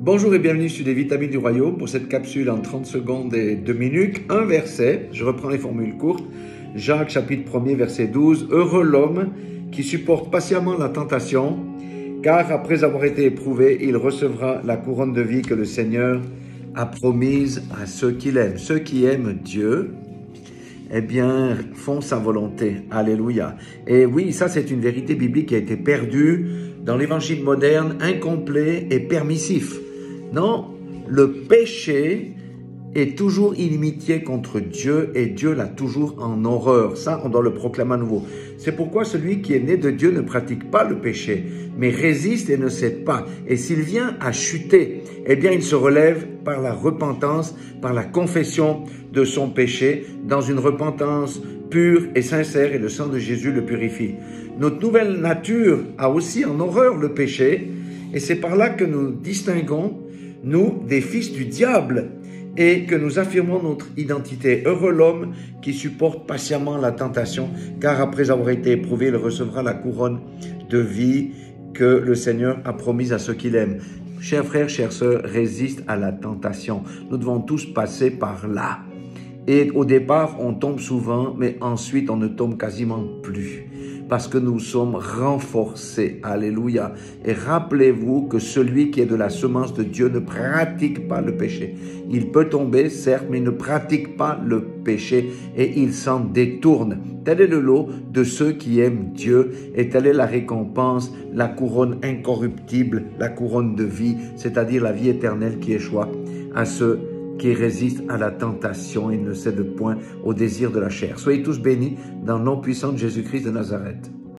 Bonjour et bienvenue sur les Vitamines du Royaume pour cette capsule en 30 secondes et 2 minutes. Un verset, je reprends les formules courtes. Jacques chapitre 1er verset 12. Heureux l'homme qui supporte patiemment la tentation, car après avoir été éprouvé, il recevra la couronne de vie que le Seigneur a promise à ceux qui l'aiment. Ceux qui aiment Dieu, eh bien, font sa volonté. Alléluia. Et oui, ça c'est une vérité biblique qui a été perdue dans l'évangile moderne, incomplet et permissif. Non, le péché est toujours inimitié contre Dieu et Dieu l'a toujours en horreur. Ça, on doit le proclamer à nouveau. C'est pourquoi celui qui est né de Dieu ne pratique pas le péché, mais résiste et ne cède pas. Et s'il vient à chuter, eh bien, il se relève par la repentance, par la confession de son péché, dans une repentance pure et sincère, et le sang de Jésus le purifie. Notre nouvelle nature a aussi en horreur le péché, et c'est par là que nous distinguons, nous, des fils du diable, et que nous affirmons notre identité. Heureux l'homme qui supporte patiemment la tentation, car après avoir été éprouvé, il recevra la couronne de vie que le Seigneur a promise à ceux qui l'aiment. Chers frères, chères sœurs, résiste à la tentation. Nous devons tous passer par là. Et au départ, on tombe souvent, mais ensuite, on ne tombe quasiment plus. Parce que nous sommes renforcés. Alléluia. Et rappelez-vous que celui qui est de la semence de Dieu ne pratique pas le péché. Il peut tomber, certes, mais il ne pratique pas le péché et il s'en détourne. Tel est le lot de ceux qui aiment Dieu et telle est la récompense, la couronne incorruptible, la couronne de vie, c'est-à-dire la vie éternelle qui échoit à ceux qui résistent à la tentation et ne cèdent point au désir de la chair. Soyez tous bénis dans le nom puissant de Jésus-Christ de Nazareth.